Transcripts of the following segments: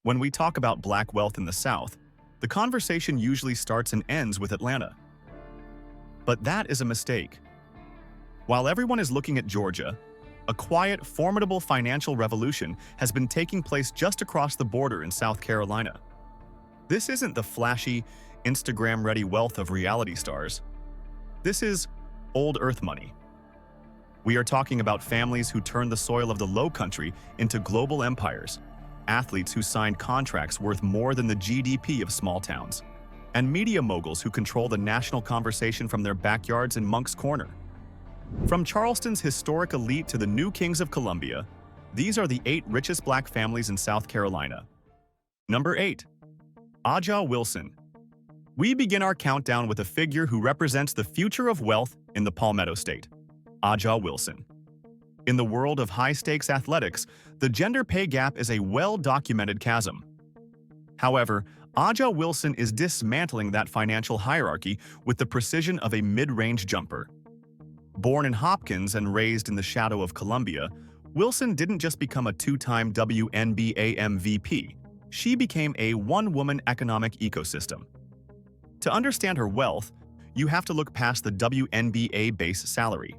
When we talk about black wealth in the South, the conversation usually starts and ends with Atlanta. But that is a mistake. While everyone is looking at Georgia, a quiet, formidable financial revolution has been taking place just across the border in South Carolina. This isn't the flashy, Instagram-ready wealth of reality stars. This is old earth money. We are talking about families who turned the soil of the Low Country into global empires, athletes who signed contracts worth more than the GDP of small towns, and media moguls who control the national conversation from their backyards in Moncks Corner. From Charleston's historic elite to the new kings of Columbia, these are the 8 richest black families in South Carolina. Number 8. A'ja Wilson. We begin our countdown with a figure who represents the future of wealth in the Palmetto State, A'ja Wilson. In the world of high-stakes athletics, the gender pay gap is a well-documented chasm. However, A'ja Wilson is dismantling that financial hierarchy with the precision of a mid-range jumper. Born in Hopkins and raised in the shadow of Columbia, Wilson didn't just become a 2-time WNBA MVP. She became a one-woman economic ecosystem. To understand her wealth, you have to look past the WNBA base salary.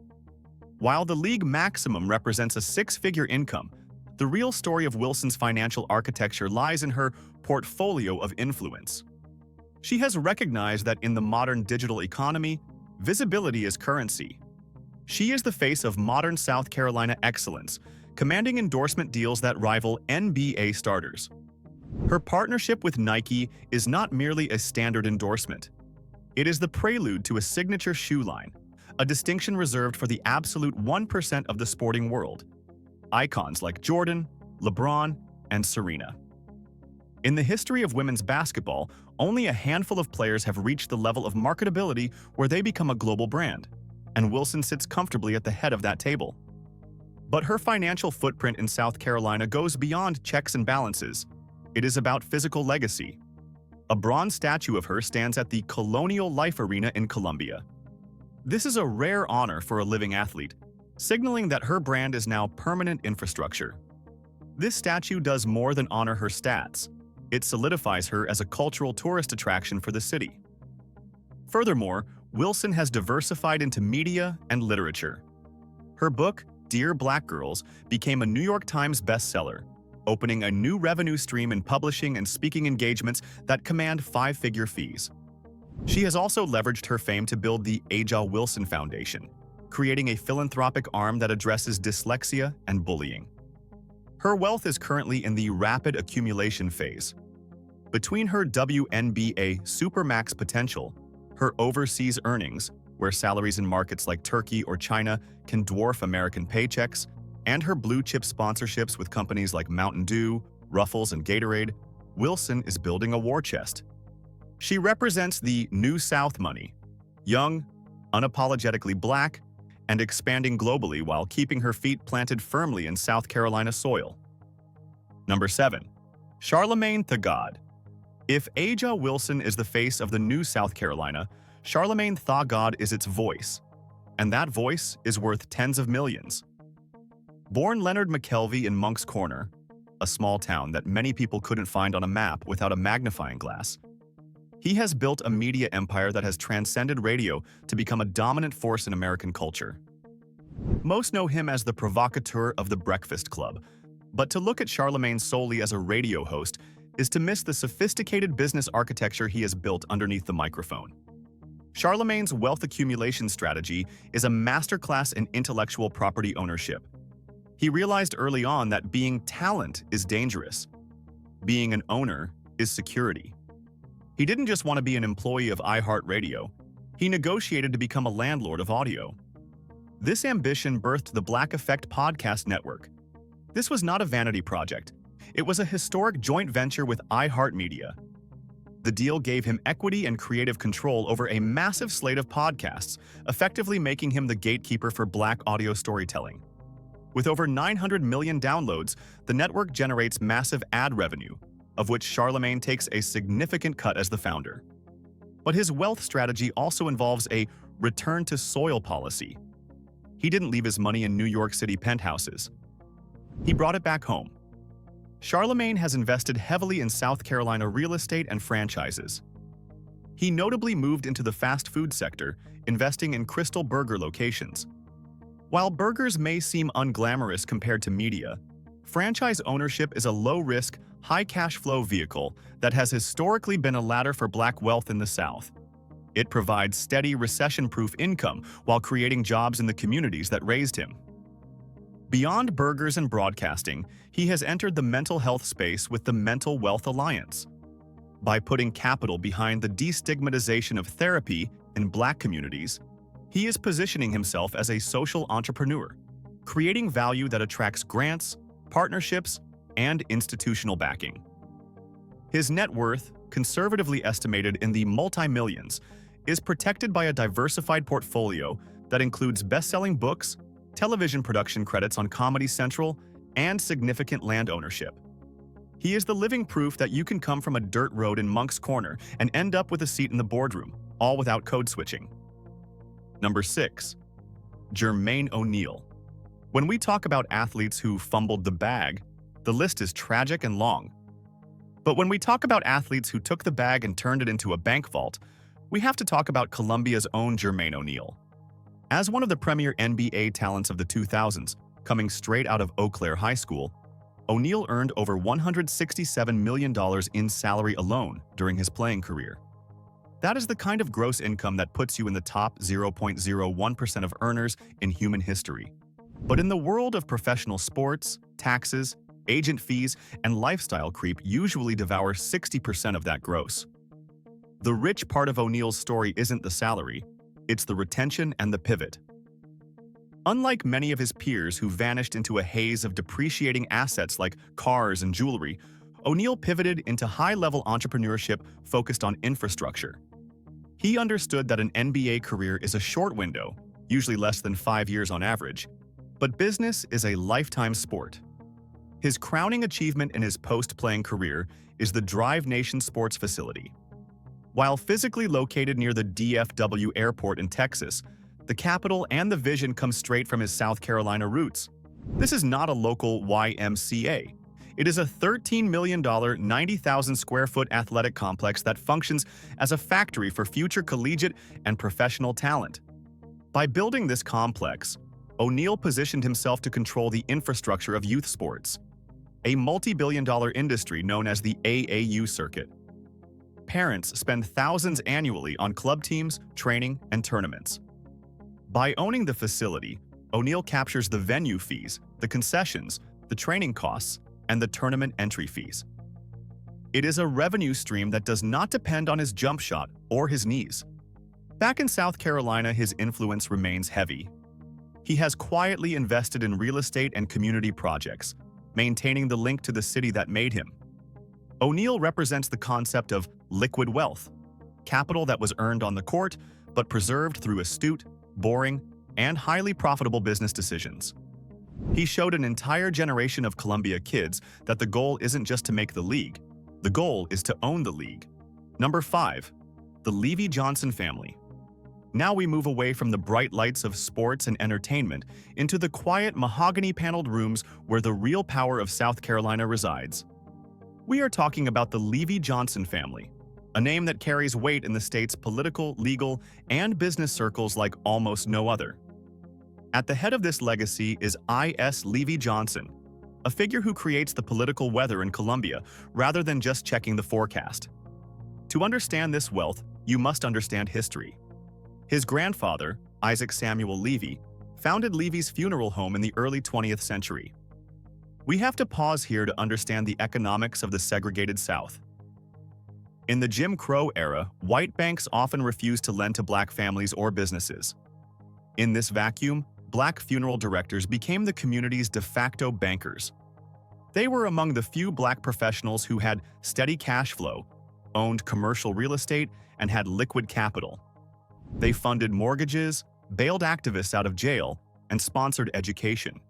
While the league maximum represents a 6-figure income, the real story of Wilson's financial architecture lies in her portfolio of influence. She has recognized that in the modern digital economy, visibility is currency. She is the face of modern South Carolina excellence, commanding endorsement deals that rival NBA starters. Her partnership with Nike is not merely a standard endorsement. It is the prelude to a signature shoe line, a distinction reserved for the absolute 1% of the sporting world. Icons like Jordan, LeBron, and Serena. In the history of women's basketball, only a handful of players have reached the level of marketability where they become a global brand, and Wilson sits comfortably at the head of that table. But her financial footprint in South Carolina goes beyond checks and balances. It is about physical legacy. A bronze statue of her stands at the Colonial Life Arena in Columbia. This is a rare honor for a living athlete, signaling that her brand is now permanent infrastructure. This statue does more than honor her stats. It solidifies her as a cultural tourist attraction for the city. Furthermore, Wilson has diversified into media and literature. Her book, Dear Black Girls, became a New York Times bestseller, opening a new revenue stream in publishing and speaking engagements that command 5-figure fees. She has also leveraged her fame to build the A'ja Wilson Foundation, creating a philanthropic arm that addresses dyslexia and bullying. Her wealth is currently in the rapid accumulation phase. Between her WNBA Supermax potential, her overseas earnings, where salaries in markets like Turkey or China can dwarf American paychecks, and her blue-chip sponsorships with companies like Mountain Dew, Ruffles, and Gatorade, Wilson is building a war chest. She represents the New South money, young, unapologetically black, and expanding globally while keeping her feet planted firmly in South Carolina soil. Number 7. Charlemagne the God. If A'ja Wilson is the face of the new South Carolina, Charlemagne the God is its voice, and that voice is worth tens of millions. Born Leonard McKelvey in Moncks Corner, a small town that many people couldn't find on a map without a magnifying glass, he has built a media empire that has transcended radio to become a dominant force in American culture. Most know him as the provocateur of The Breakfast Club, but to look at Charlemagne solely as a radio host is to miss the sophisticated business architecture he has built underneath the microphone. Charlemagne's wealth accumulation strategy is a masterclass in intellectual property ownership. He realized early on that being talent is dangerous. Being an owner is security. He didn't just want to be an employee of iHeartRadio. He negotiated to become a landlord of audio. This ambition birthed the Black Effect podcast network. This was not a vanity project. It was a historic joint venture with iHeartMedia. The deal gave him equity and creative control over a massive slate of podcasts, effectively making him the gatekeeper for Black audio storytelling. With over 900 million downloads, the network generates massive ad revenue, of which Charlemagne takes a significant cut as the founder. But his wealth strategy also involves a return-to-soil policy. He didn't leave his money in New York City penthouses. He brought it back home. Charlemagne has invested heavily in South Carolina real estate and franchises. He notably moved into the fast food sector, investing in Crystal Burger locations. While burgers may seem unglamorous compared to media, franchise ownership is a low-risk, high-cash-flow vehicle that has historically been a ladder for Black wealth in the South. It provides steady, recession-proof income while creating jobs in the communities that raised him. Beyond burgers and broadcasting, he has entered the mental health space with the Mental Wealth Alliance. By putting capital behind the destigmatization of therapy in Black communities, he is positioning himself as a social entrepreneur, creating value that attracts grants, partnerships, and institutional backing. His net worth, conservatively estimated in the multi-millions, is protected by a diversified portfolio that includes best-selling books, television production credits on Comedy Central, and significant land ownership. He is the living proof that you can come from a dirt road in Moncks Corner and end up with a seat in the boardroom, all without code switching. Number 6. Germaine O'Neal. When we talk about athletes who fumbled the bag, the list is tragic and long. But when we talk about athletes who took the bag and turned it into a bank vault, we have to talk about Columbia's own Germaine O'Neal. As one of the premier NBA talents of the 2000s, coming straight out of Eau Claire High School, O'Neal earned over $167 million in salary alone during his playing career. That is the kind of gross income that puts you in the top 0.01% of earners in human history. But in the world of professional sports, taxes, agent fees, and lifestyle creep usually devour 60% of that gross. The rich part of O'Neal's story isn't the salary, it's the retention and the pivot. Unlike many of his peers who vanished into a haze of depreciating assets like cars and jewelry, O'Neal pivoted into high-level entrepreneurship focused on infrastructure. He understood that an NBA career is a short window, usually less than 5 years on average, but business is a lifetime sport. His crowning achievement in his post-playing career is the Drive Nation Sports Facility. While physically located near the DFW airport in Texas, the capital and the vision come straight from his South Carolina roots. This is not a local YMCA. It is a $13 million, 90,000 square foot athletic complex that functions as a factory for future collegiate and professional talent. By building this complex, O'Neal positioned himself to control the infrastructure of youth sports, a multi-billion-dollar industry known as the AAU circuit. Parents spend thousands annually on club teams, training, and tournaments. By owning the facility, O'Neal captures the venue fees, the concessions, the training costs, and the tournament entry fees. It is a revenue stream that does not depend on his jump shot or his knees. Back in South Carolina, his influence remains heavy. He has quietly invested in real estate and community projects, maintaining the link to the city that made him. O'Neal represents the concept of liquid wealth, capital that was earned on the court but preserved through astute, boring, and highly profitable business decisions. He showed an entire generation of Columbia kids that the goal isn't just to make the league, the goal is to own the league. Number 5. The Leevy-Johnson family. Now we move away from the bright lights of sports and entertainment into the quiet mahogany-paneled rooms where the real power of South Carolina resides. We are talking about the Leevy-Johnson family, a name that carries weight in the state's political, legal, and business circles like almost no other. At the head of this legacy is I.S. Leevy-Johnson, a figure who creates the political weather in Columbia rather than just checking the forecast. To understand this wealth, you must understand history. His grandfather, Isaac Samuel Leevy, founded Levy's funeral home in the early 20th century. We have to pause here to understand the economics of the segregated South. In the Jim Crow era, white banks often refused to lend to Black families or businesses. In this vacuum, Black funeral directors became the community's de facto bankers. They were among the few Black professionals who had steady cash flow, owned commercial real estate, and had liquid capital. They funded mortgages, bailed activists out of jail, and sponsored education.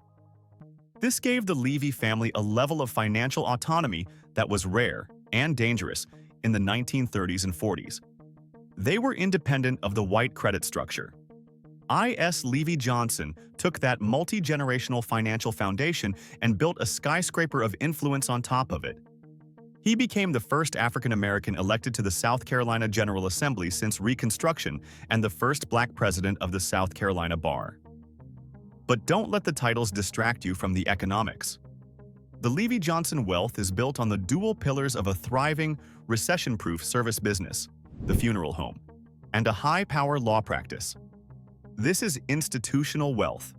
This gave the Leevy family a level of financial autonomy that was rare and dangerous in the 1930s and 40s. They were independent of the white credit structure. I.S. Leevy-Johnson took that multi-generational financial foundation and built a skyscraper of influence on top of it. He became the first African-American elected to the South Carolina General Assembly since Reconstruction and the first Black president of the South Carolina Bar. But don't let the titles distract you from the economics. The Leevy-Johnson wealth is built on the dual pillars of a thriving, recession-proof service business, the funeral home, and a high-power law practice. This is institutional wealth.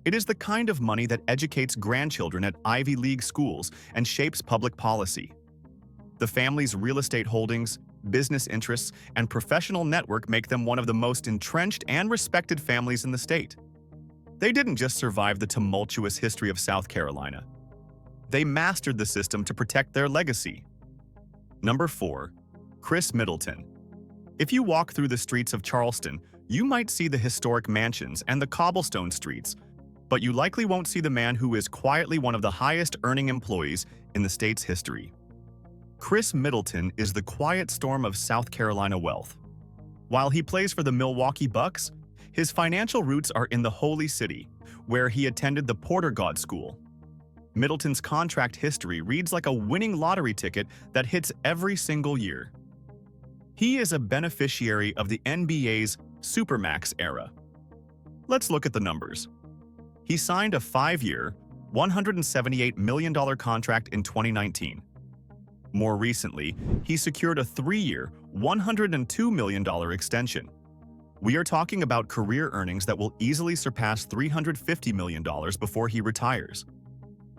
It is the kind of money that educates grandchildren at Ivy League schools and shapes public policy. The family's real estate holdings, business interests, and professional network make them one of the most entrenched and respected families in the state. They didn't just survive the tumultuous history of South Carolina. They mastered the system to protect their legacy. Number 4. Khris Middleton. If you walk through the streets of Charleston, you might see the historic mansions and the cobblestone streets, but you likely won't see the man who is quietly one of the highest-earning employees in the state's history. Khris Middleton is the quiet storm of South Carolina wealth. While he plays for the Milwaukee Bucks, his financial roots are in the Holy City, where he attended the Porter God School. Middleton's contract history reads like a winning lottery ticket that hits every single year. He is a beneficiary of the NBA's Supermax era. Let's look at the numbers. He signed a 5-year, $178 million contract in 2019. More recently, he secured a 3-year, $102 million extension. We are talking about career earnings that will easily surpass $350 million before he retires.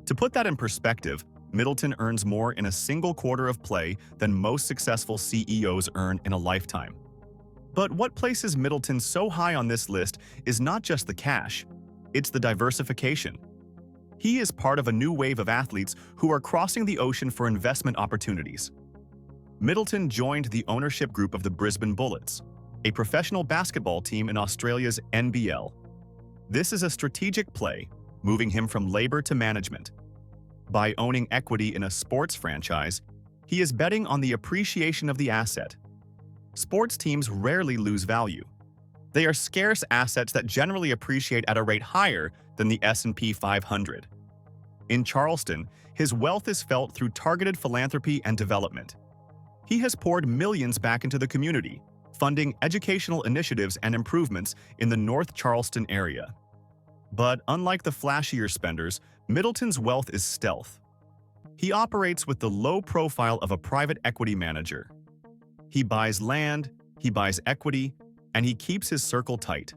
To put that in perspective, Middleton earns more in a single quarter of play than most successful CEOs earn in a lifetime. But what places Middleton so high on this list is not just the cash, it's the diversification. He is part of a new wave of athletes who are crossing the ocean for investment opportunities. Middleton joined the ownership group of the Brisbane Bullets, a professional basketball team in Australia's NBL. This is a strategic play, moving him from labor to management. By owning equity in a sports franchise, he is betting on the appreciation of the asset. Sports teams rarely lose value. They are scarce assets that generally appreciate at a rate higher than the S&P 500. In Charleston, his wealth is felt through targeted philanthropy and development. He has poured millions back into the community, funding educational initiatives and improvements in the North Charleston area. But unlike the flashier spenders, Middleton's wealth is stealth. He operates with the low profile of a private equity manager. He buys land, he buys equity, and he keeps his circle tight.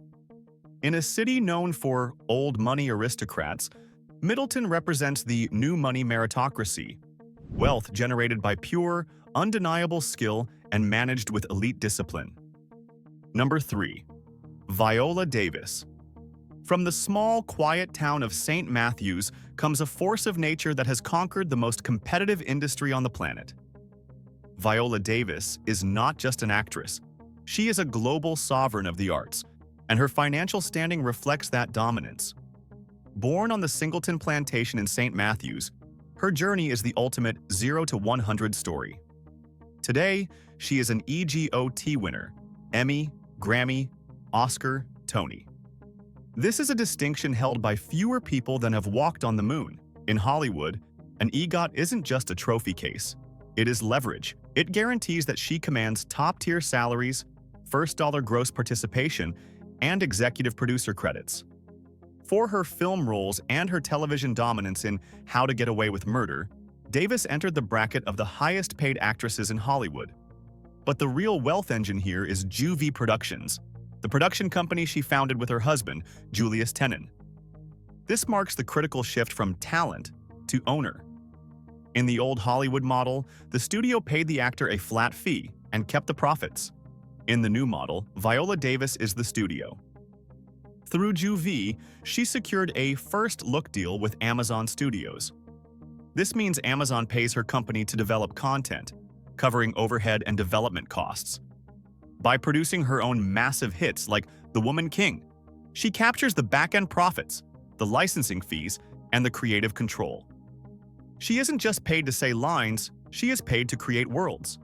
In a city known for old money aristocrats, Middleton represents the new money meritocracy, wealth generated by pure, undeniable skill and managed with elite discipline. Number 3. Viola Davis. From the small, quiet town of St. Matthews comes a force of nature that has conquered the most competitive industry on the planet. Viola Davis is not just an actress. She is a global sovereign of the arts, and her financial standing reflects that dominance. Born on the Singleton Plantation in St. Matthews, her journey is the ultimate 0 to 100 story. Today, she is an EGOT winner, Emmy, Grammy, Oscar, Tony. This is a distinction held by fewer people than have walked on the moon. In Hollywood, an EGOT isn't just a trophy case. It is leverage. It guarantees that she commands top-tier salaries, first-dollar gross participation, and executive producer credits. For her film roles and her television dominance in How to Get Away with Murder, Davis entered the bracket of the highest-paid actresses in Hollywood. But the real wealth engine here is Juvie Productions, the production company she founded with her husband, Julius Tenen. This marks the critical shift from talent to owner. In the old Hollywood model, the studio paid the actor a flat fee and kept the profits. In the new model, Viola Davis is the studio. Through Juvie, she secured a first-look deal with Amazon Studios. This means Amazon pays her company to develop content, covering overhead and development costs. By producing her own massive hits like The Woman King, she captures the back-end profits, the licensing fees, and the creative control. She isn't just paid to say lines, she is paid to create worlds.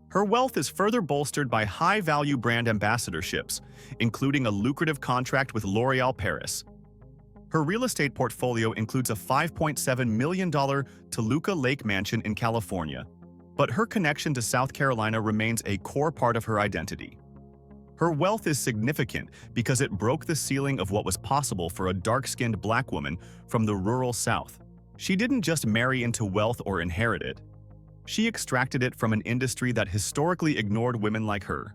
Her wealth is further bolstered by high-value brand ambassadorships, including a lucrative contract with L'Oréal Paris. Her real estate portfolio includes a $5.7 million Toluca Lake mansion in California, but her connection to South Carolina remains a core part of her identity. Her wealth is significant because it broke the ceiling of what was possible for a dark-skinned Black woman from the rural South. She didn't just marry into wealth or inherit it. She extracted it from an industry that historically ignored women like her.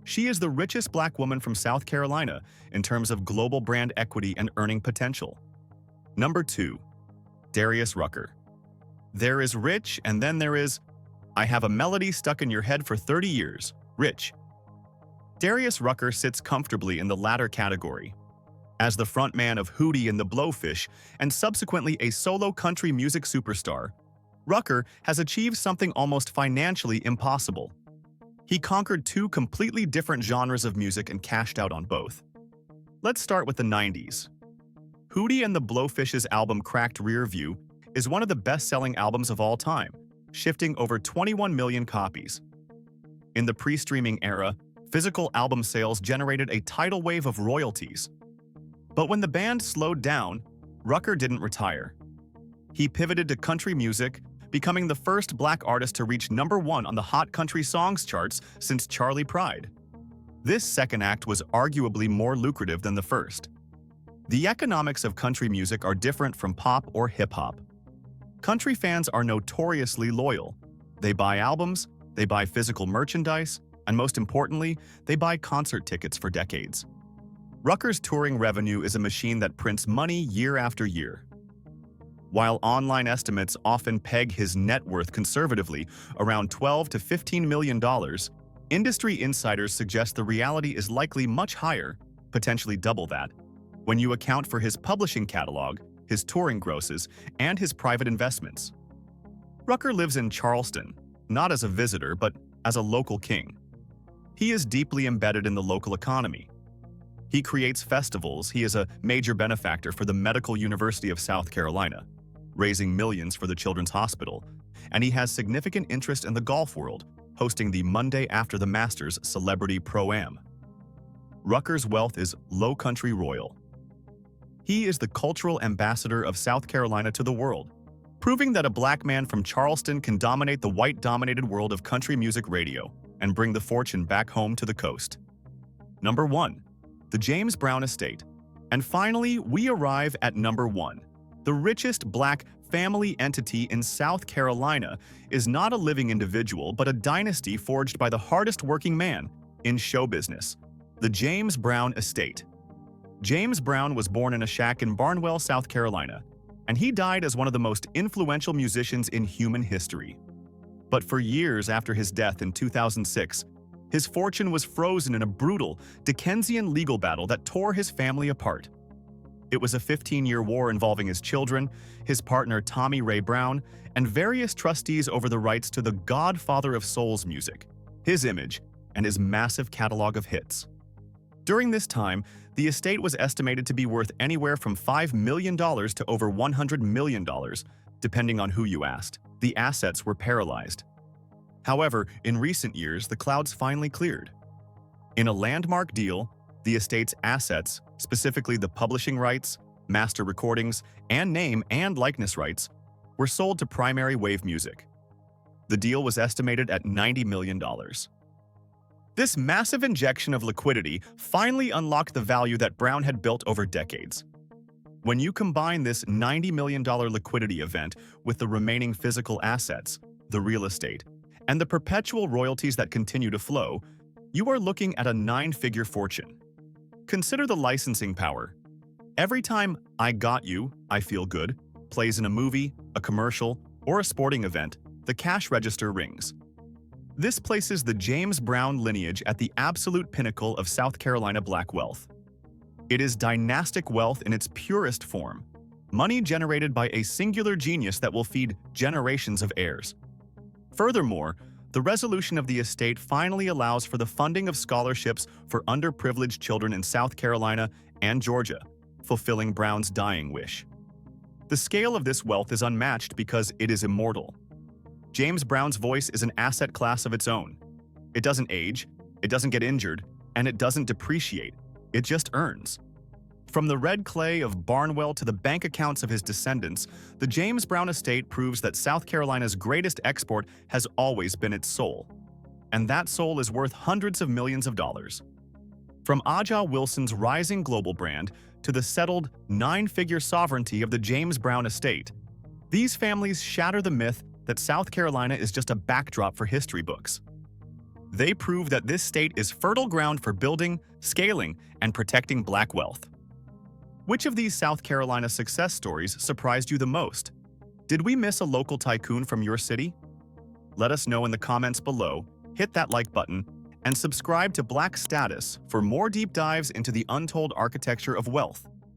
She is the richest Black woman from South Carolina in terms of global brand equity and earning potential. Number 2. Darius Rucker. There is rich, and then there is, I have a melody stuck in your head for 30 years, rich. Darius Rucker sits comfortably in the latter category. As the frontman of Hootie and the Blowfish and subsequently a solo country music superstar, Rucker has achieved something almost financially impossible. He conquered two completely different genres of music and cashed out on both. Let's start with the 90s. Hootie and the Blowfish's album Cracked Rear View is one of the best-selling albums of all time, shifting over 21 million copies. In the pre-streaming era, physical album sales generated a tidal wave of royalties. But when the band slowed down, Rucker didn't retire. He pivoted to country music, becoming the first Black artist to reach #1 on the Hot Country Songs charts since Charlie Pride. This second act was arguably more lucrative than the first. The economics of country music are different from pop or hip-hop. Country fans are notoriously loyal. They buy albums, they buy physical merchandise, and most importantly, they buy concert tickets for decades. Rucker's touring revenue is a machine that prints money year after year. While online estimates often peg his net worth conservatively around $12 to $15 million, industry insiders suggest the reality is likely much higher, potentially double that, when you account for his publishing catalog, his touring grosses, and his private investments. Rucker lives in Charleston, not as a visitor but as a local king. He is deeply embedded in the local economy. He creates festivals. He is a major benefactor for the Medical University of South Carolina, raising millions for the Children's Hospital, and he has significant interest in the golf world, hosting the Monday After the Masters Celebrity Pro-Am. Rucker's wealth is low country royal. He is the cultural ambassador of South Carolina to the world, proving that a Black man from Charleston can dominate the white-dominated world of country music radio and bring the fortune back home to the coast. Number 1. The James Brown Estate. And finally, we arrive at number 1. The richest Black family entity in South Carolina is not a living individual, but a dynasty forged by the hardest working man in show business, the James Brown Estate. James Brown was born in a shack in Barnwell, South Carolina, and he died as one of the most influential musicians in human history. But for years after his death in 2006, his fortune was frozen in a brutal Dickensian legal battle that tore his family apart. It was a 15-year war involving his children, his partner Tommy Ray Brown, and various trustees over the rights to the Godfather of Soul's music, his image, and his massive catalog of hits. During this time, the estate was estimated to be worth anywhere from $5 million to over $100 million, depending on who you asked. The assets were paralyzed. However, in recent years, the clouds finally cleared. In a landmark deal, the estate's assets, specifically the publishing rights, master recordings, and name and likeness rights, were sold to Primary Wave Music. The deal was estimated at $90 million. This massive injection of liquidity finally unlocked the value that Brown had built over decades. When you combine this $90 million liquidity event with the remaining physical assets, the real estate, and the perpetual royalties that continue to flow, you are looking at a 9-figure fortune. Consider the licensing power. Every time "I Got You, I Feel Good" plays in a movie, a commercial, or a sporting event, the cash register rings. This places the James Brown lineage at the absolute pinnacle of South Carolina Black wealth. It is dynastic wealth in its purest form, money generated by a singular genius that will feed generations of heirs. Furthermore, the resolution of the estate finally allows for the funding of scholarships for underprivileged children in South Carolina and Georgia, fulfilling Brown's dying wish. The scale of this wealth is unmatched because it is immortal. James Brown's voice is an asset class of its own. It doesn't age, it doesn't get injured, and it doesn't depreciate. It just earns. From the red clay of Barnwell to the bank accounts of his descendants, the James Brown estate proves that South Carolina's greatest export has always been its soul. And that soul is worth hundreds of millions of dollars. From A'ja Wilson's rising global brand to the settled, nine-figure sovereignty of the James Brown estate, these families shatter the myth that South Carolina is just a backdrop for history books. They prove that this state is fertile ground for building, scaling, and protecting Black wealth. Which of these South Carolina success stories surprised you the most? Did we miss a local tycoon from your city? Let us know in the comments below, hit that like button, and subscribe to Black Status for more deep dives into the untold architecture of wealth.